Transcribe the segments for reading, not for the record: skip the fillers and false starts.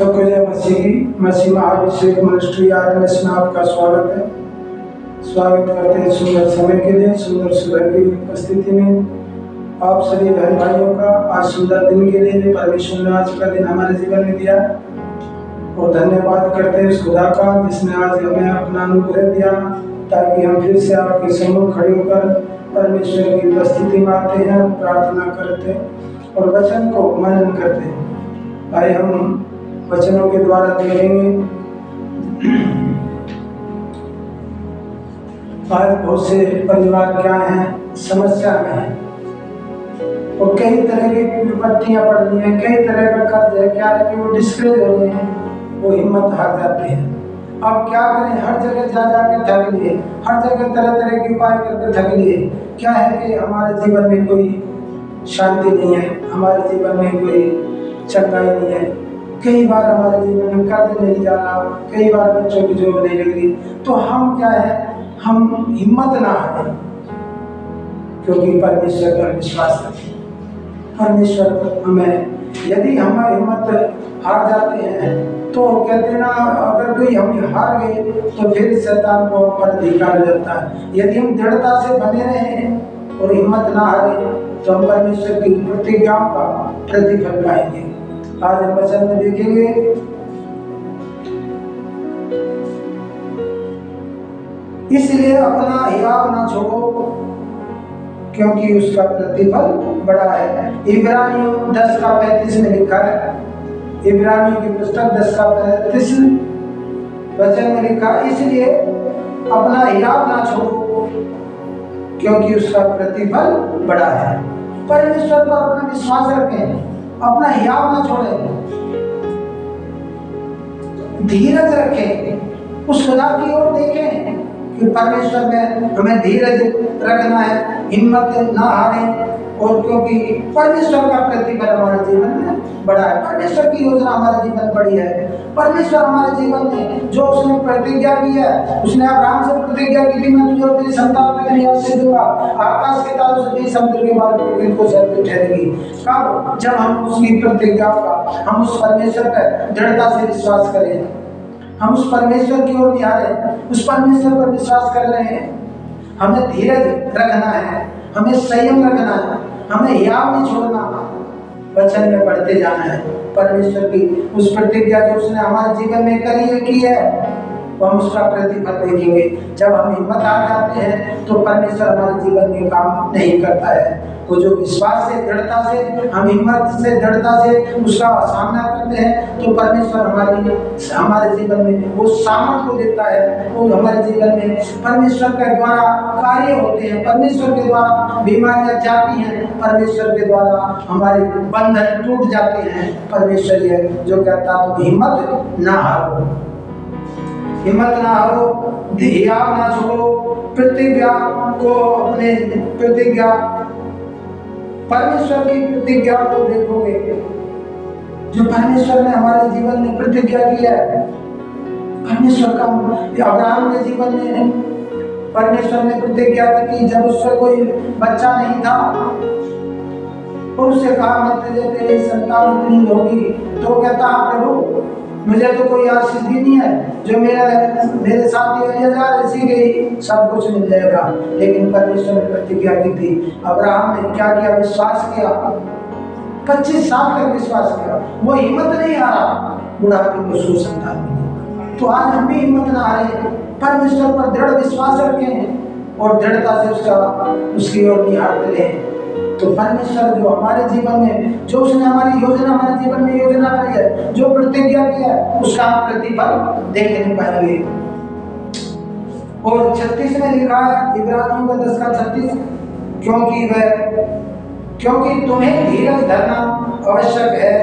सबको जय मसीह। मसीह महाभिषेक ministry RMS में आपका स्वागत है। स्वागत करते हैं सुंदर समय के लिए, सुंदर सुबह की उपस्थिति में आप सभी बहन भाइयों का आज सुंदर दिन के लिए परमेश्वर ने आज का दिन हमारे जीवन में दिया और धन्यवाद करते हैं उस खुदा का जिसने आज हमें अपना अनुग्रह दिया ताकि हम फिर से आपके सम्मुख खड़े होकर परमेश्वर की उपस्थिति में आते हैं, प्रार्थना करते हैं और वचन को मनन करते हैं। आइए हम वचनों के द्वारा देखेंगे। आज बहुत से परिवार क्या हैं, समस्या में हैं और कई तरह की विपत्तियां पड़ रही हैं, कई तरह का कर्ज है, क्या है कि वो डिस्करेज हो रहे हैं, वो हिम्मत हार जाते हैं। अब क्या करें, हर जगह जा के थक लिए, हर जगह तरह तरह के उपाय करके थक लिए। क्या है कि हमारे जीवन में कोई शांति नहीं है, हमारे जीवन में कोई चंगाई नहीं है। कई बार हमारे जीवन में कर्ज नहीं जा रहा, कई बार बच्चों की जॉब नहीं लग रही, तो हम क्या है, हम हिम्मत ना हारें क्योंकि परमेश्वर पर विश्वास रखें। परमेश्वर हमें, यदि हम हिम्मत हार जाते हैं तो कहते ना, अगर कोई हम हार गए तो फिर शैतान को पर अधिकार जाता है। यदि हम दृढ़ता से बने रहें और हिम्मत ना हारें तो हम परमेश्वर की प्रतिज्ञाओं का प्रतिफल पाएंगे। आज हम वचन में देखेंगे इसलिए अपना हियाव ना छोड़ो क्योंकि उसका प्रतिफल बड़ा है। इब्रानियों 10:35 में लिखा है, इब्रानियों की पुस्तक 10:35 वचन में लिखा, इसलिए अपना हियाव ना छोड़ो क्योंकि उसका प्रतिफल बड़ा है। परमेश्वर पर अपना विश्वास रखें, अपना हियाव ना छोड़ें, धीरज रखें, उस खुदा की ओर देखें कि परमेश्वर में हमें धीरज रखना है, हिम्मत ना हारें। और क्योंकि परमेश्वर का प्रतिफल हमारे जीवन में बड़ा है, परमेश्वर की योजना हमारे जीवन में बड़ी है। परमेश्वर हमारे जीवन में जो उसने प्रतिज्ञा की है, उसने अब्राहम से प्रतिज्ञा की थी, मैं तुझे और तेरी संतान को तेरी आशीष दूंगा, आकाश के तारों से तेरी समुद्र के बालू को इनको सर पे ठहरेगी। कब? जब हम उसकी प्रतिज्ञा का, हम उस परमेश्वर पर दृढ़ता से विश्वास करें, हम उस परमेश्वर की ओर निहारें, उस परमेश्वर पर विश्वास कर रहे हैं। हमें धीरज रखना है, हमें संयम रखना है, हमें हियाव नहीं छोड़ना, वचन में बढ़ते जाना है। परमेश्वर की उस प्रतिज्ञा जो उसने हमारे जीवन में की है वो हम उसका प्रतिफल देखेंगे। जब हम हिम्मत हार जाते हैं तो परमेश्वर हमारे जीवन में काम नहीं करता है। वो जो विश्वास से, दृढ़ता से, हम हिम्मत से, दृढ़ता से उसका सामना करते हैं तो परमेश्वर हमारे जीवन में वो सामर्थ को देता है। वो हमारे जीवन में परमेश्वर के द्वारा कार्य होते हैं, परमेश्वर के द्वारा बीमारियां जाती हैं, परमेश्वर के द्वारा हमारे बंधन टूट जाते हैं। परमेश्वर ये जो कहता है तो हिम्मत ना हारो, हिम्मत ना हारो, हियाव ना छोड़ो, प्रतिज्ञा को, अपने प्रतिज्ञा, परमेश्वर की प्रतिज्ञा को देखोगे जो परमेश्वर ने हमारे जीवन में प्रतिज्ञा की है। परमेश्वर का अब्राहम के जीवन में परमेश्वर ने प्रतिज्ञा की थी, जब उससे कोई बच्चा नहीं था और उससे कहा मत तेरी संतान इतनी होगी, तो कहता प्रभु मुझे तो कोई आशीष भी नहीं है, जो मेरे साथ ऐसी गई सब कुछ मिल जाएगा। लेकिन परमेश्वर ने प्रतिज्ञा की थी। अब्राहम ने क्या किया? विश्वास किया, 25 साल तक विश्वास किया, वो हिम्मत नहीं हारा, बुढ़ापे को सुसंतान मिली। तो आज हम भी हिम्मत ना हारे, परमेश्वर पर दृढ़ विश्वास रखें और दृढ़ता से उसकी ओर निहारते रहें। तो परमेश्वर जो हमारे जीवन में, जो उसने हमारी योजना, हमारे जीवन में योजना बनाई है, जो प्रतिज्ञा की है, उसका प्रतिफल देखने पाएंगे। और 36 में लिखा है, इब्रानियों का 10:36, क्योंकि तुम्हें धीरज धरना आवश्यक है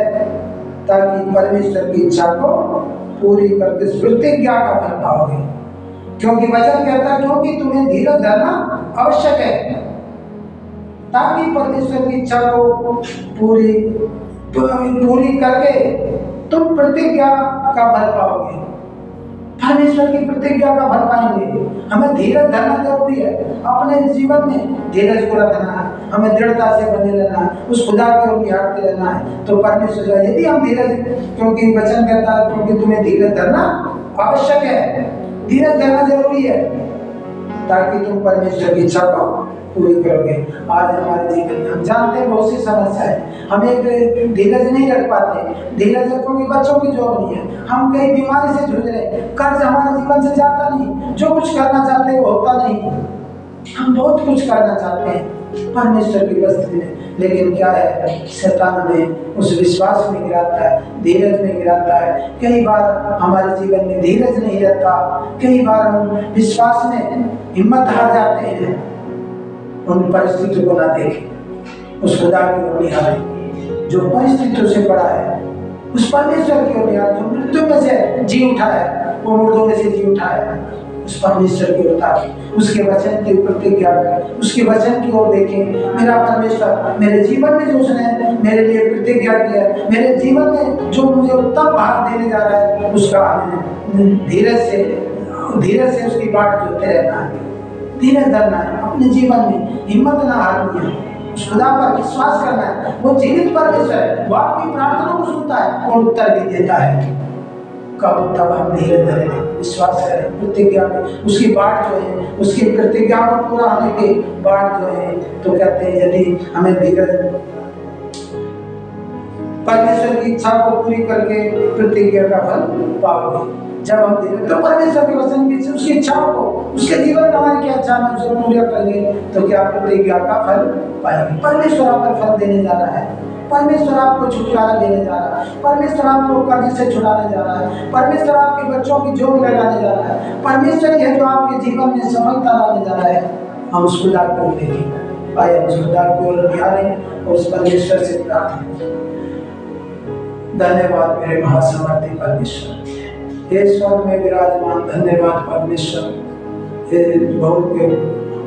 ताकि परमेश्वर की इच्छा को पूरी करके प्रतिज्ञा का फल पाओगे। क्योंकि वचन कहता है क्योंकि तुम्हें धीरज धरना आवश्यक है ताकि परमेश्वर की इच्छा को पूरी करके तुम प्रतिज्ञा का फल पाओगे। परमेश्वर की प्रतिज्ञा का फल पाएंगे। हमें धीरज धरना जरूरी है, अपने जीवन में धीरज को रखना है। हमें दृढ़ता से बने रहना है, उस खुदा की ओर निहारते रहना है। तो परमेश्वर यदि हम धीरज, क्योंकि वचन कहता है क्योंकि तुम्हें धीरज धरना आवश्यक है, धीरज धरना जरूरी है ताकि तुम परमेश्वर की इच्छा को पूरी करोगे। आज हमारे जीवन में हम जानते हैं बहुत सी समस्या है, हम एक धीरज नहीं रख पाते। धीरज क्योंकि बच्चों की जॉब नहीं है, हम कई बीमारी से जूझ रहे, कर्ज हमारे जीवन से जाता नहीं, जो कुछ करना चाहते हैं वो होता नहीं। हम बहुत कुछ करना चाहते हैं परमेश्वर की उपस्थिति में, लेकिन क्या है, शैतान हमें उस विश्वास में गिराता है, धीरज में गिराता है। कई बार हमारे जीवन में धीरज नहीं रहता, कई बार हम विश्वास में हिम्मत हार जाते हैं। उन परिस्थितियों को ना देखें, उस खुदा की ओर निहारें जो परिस्थितियों से बड़ा है, उस परमेश्वर की ओर निहारें जो मृत्यु में से जी उठा है, वो मुर्दों में से जी उठा है। उस परमेश्वर की ओर ताकि उसके वचन की प्रतिज्ञा करें, उसके वचन की ओर देखें। मेरा परमेश्वर मेरे जीवन में जो उसने मेरे लिए प्रतिज्ञा किया है, मेरे जीवन में जो मुझे उत्तम भाग देने जा रहा है, उसका धीरज से उसकी बाट जोते रहना है, धीरज धरना है, अपने जीवन में हिम्मत ना हारनी है, उस खुदा पर विश्वास करना है। वो जीवित परमेश्वर है, वो आपकी प्रार्थना को सुनता है और उत्तर भी देता है। कब तब हम धीरज धरें, विश्वास करें, प्रतिज्ञा में उसकी बाट जो है, उसकी प्रतिज्ञा को पूरा होने के बाद जो है, तो कहते हैं यदि हमें धीरज परमेश्वर की इच्छा को पूरी करके प्रतिज्ञा का फल पाओगे। जब हम धीरज तो परमेश्वर के वचन की उसकी इच्छाओं को, उसके जीवन का हमारी क्या इच्छा है उसे पूरा करेंगे, तो क्या प्रतिज्ञा का फल पाएंगे। परमेश्वर आप पर फल देने जा रहा है, परमेश्वर आपको छुटकारा देने जा रहा है, परमेश्वर आपको कर्ज से छुड़ाने जा रहा है, परमेश्वर आपके बच्चों की जोग लगाने जा रहा है, परमेश्वर है जो आपके जीवन में सफलता लाने जा रहा है। हम उस खुदा को देखें, आइए उस खुदा की ओर निहारें और उस परमेश्वर से प्रार्थना। धन्यवाद मेरे महासमर्थी परमेश्वर, हे स्वर्ग में विराजमान धन्यवाद परमेश्वर,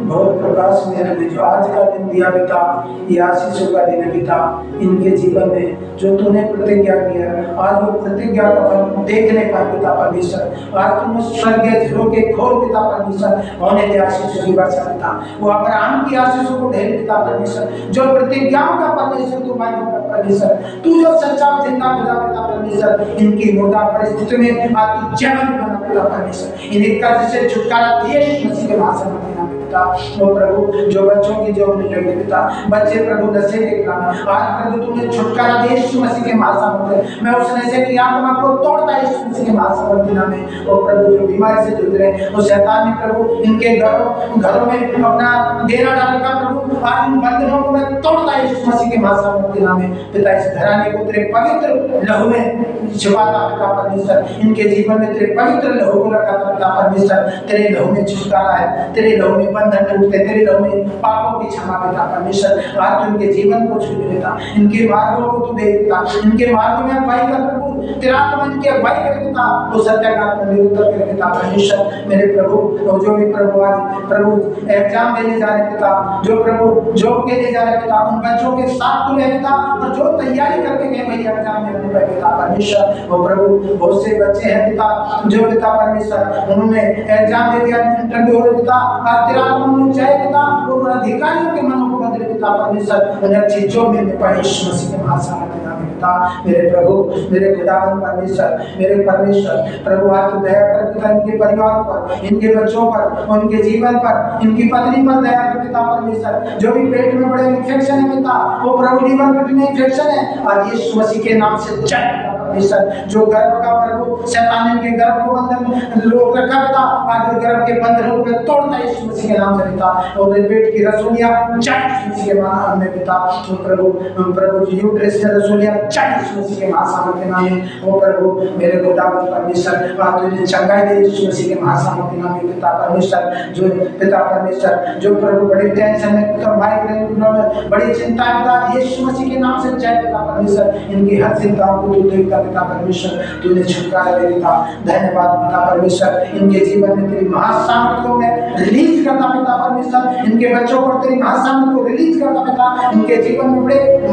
बहुत प्रकाश में हमें जो आज का दिन दिया पिता, ये आशीषों का दिन है पिता, इनके जीवन में जो तूने प्रतिज्ञा किया, आज वो प्रतिज्ञा का फल देखने पाए पिता परमेश्वर। आज तुमने स्वर्गीय झरों के खोल पिता परमेश्वर, होने दे आशीषों की वर्षा पिता, वो अब्राहम की आशीषों को ढेर पिता परमेश्वर, जो प्रतिज्ञाओं का परमेश्वर तू मालिक परमेश्वर, तू जो सच्चा जिंदा खुदा पिता परमेश्वर, इनकी मुर्दा परिस्थिति में आज तू जीवन बना पिता परमेश्वर, इन्हें कर्ज से छुटकारा दिए मसीह के भाषण में वो प्रभु, जो बच्चों की जो लगे पिता, बच्चे प्रभु नशे के कारण, आज प्रभु तूने छुटकारा दे यीशु मसीह के महासामर्थ्य, मैं उस नशे की आत्मा को तोड़ता यीशु मसीह के महासामर्थ्य नाम में। वो प्रभु जो बीमारी से जूझ रहे, वो शैतान ने प्रभु इनके घरों में अपना डेरा डालकर प्रभु आज इन बंधनों को मैं तोड़ता यीशु मसीह के महासामर्थ्य नाम में पिता। इस घराने को तेरे पवित्र लहू में छिपाता पिता परमेश्वर, इनके जीवन में तेरे पवित्र लहू को रखा पिता परमेश्वर, तेरे लहू में छुटकारा है, तेरे लहू में बंधन टूटते, तेरे लहू में पापों की क्षमा पिता परमेश्वर। आज तू इनके जीवन को छू लेता, इनके मार्गों को तू दे देता, इनके मार्ग में अगुवाई कर प्रभु, तेरा आत्मा इनकी अगुवाई कर देता, वो सत्य का आत्मा निरुत्तर कर देता परमेश्वर। मेरे प्रभु, और जो भी प्रभु आज प्रभु एग्जाम देने जा रहे पिता, जो प्रभु जॉब के लिए जा रहे पिता, उन बच्चों के साथ तू रहे पिता, और जो तैयारी करके गए भाई एग्जाम देने पर पिता परमेश्वर, वो प्रभु बहुत से बच्चे हैं पिता, जो पिता परमेश्वर उन्होंने एग्जाम दे दिया, इंटरव्यू हो रहे पिता, आज तेरा जय पिता, वो अधिकारियों के मनों को बदले पिता परमेश्वर, उन्हें अच्छी जो मिलने पाए यीशु मसीह के महासामर्थ्य नाम में पिता। मेरे प्रभु, मेरे खुदावंद परमेश्वर, मेरे परमेश्वर प्रभु आज दया कर पिता, इनके परिवार पर, इनके बच्चों पर, उनके जीवन पर, इनकी पत्नी पर दया कर पिता परमेश्वर। जो भी पेट में बड़े इन्फेक्शन है पिता, वो प्रभु लीवर में इन्फेक्शन है, आज यीशु मसीह के नाम से जय परमेश्वर। जो गर्भ का प्रभु शैतान के गर्भ को बंधन रोक रखा पिता, आज गर्भ के बंधनों को तोड़ता यीशु मसीह के नाम से पिता, और पेट की रसोलियां जय यीशु मसीह के नाम में पिता। वो प्रभु जी यूट्रस में रसोलियां जय यीशु मसीह के महासामर्थ्य नाम में। वो प्रभु मेरे खुदावंद परमेश्वर, आज तुझे चंगाई दे यीशु मसीह के महासामर्थ्य नाम में पिता परमेश्वर। जो पिता परमेश्वर, जो प्रभु बड़ी टेंशन में पिता, माइग्रेन में बड़ी चिंता पिता, यीशु मसीह के नाम से जय पिता परमेश्वर। इनकी हर चिंताओं को तू देखता पिता परमेश्वर, तूने छुटकारा दे देता। धन्यवाद पिता परमेश्वर, इनके जीवन में तेरी महासामर्थ्य को मैं रिलीज करता पिता परमेश्वर, इनके बच्चों पर तेरी महासामर्थ्य को रिलीज करता पिता, इनके जीवन में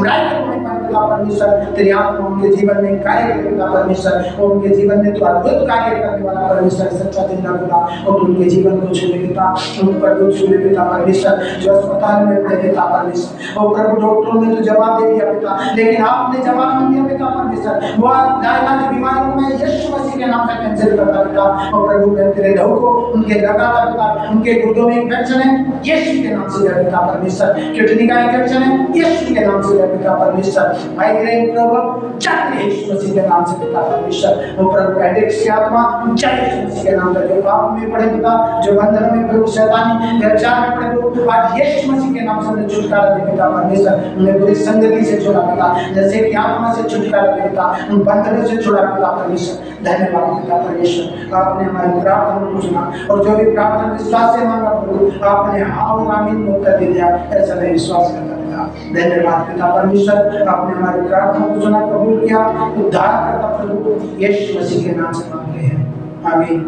बड़े पिता परमेश्वर, तेरी आत्मा उनके जीवन में कार्य करे पिता परमेश्वर, और उनके जीवन में तो अद्भुत कार्य करने वाला परमेश्वर सच्चा दिन ना पिता, और उनके जीवन को छूले पिता, उन पर कुछ छूले पिता परमेश्वर, जो अस्पताल में पड़े पिता परमेश्वर, और प्रभु डॉक्टरों ने तो जवाब दे दिया पिता, लेकिन आपने जवाब नहीं दिया पिता परमेश्वर, वो लाइलाज बीमारियों में यीशु मसीह के नाम से कैंसिल करता पिता, और प्रभु मैं तेरे लहू को उनके लगाता पिता, उनके गुर्दों में इंफेक्शन है यीशु के नाम से जय पिता परमेश्वर, किडनी का इंफेक्शन है यीशु के नाम से जय पिता परमेश्वर, माइग्रेन प्रॉब्लम जय यीशु मसीह के नाम से पिता परमेश्वर, वो प्रभु एडिक्स की आत्मा जय यीशु मसीह के नाम से, जो पाप में पड़े पिता, जो बंधन में प्रभु शैतानी व्यभिचार में पड़े प्रभु, आज यीशु मसीह के नाम से उन्हें छुटकारा दे पिता परमेश्वर, उन्हें बुरी संगति से छुड़ा पिता, नशे की आत्मा से छुटकारा दे पिता, उन बंधनों से छुड़ा पिता परमेश्वर, धन्यवाद पिता परमेश्वर, आपने हमारी प्रार्थना को सुना, और जो भी प्रार्थना विश्वास से मांगा प्रभु, आपने हाँ और आमीन में उत्तर दे दिया, ऐसा मैं विश्वास करता पिता, धन्यवाद पिता परमेश्वर, आपने हमारी प्रार्थना को सुना, कबूल किया, उद्धार करता प्रभु यीशु मसीह के नाम से मांगते हैं, आमीन।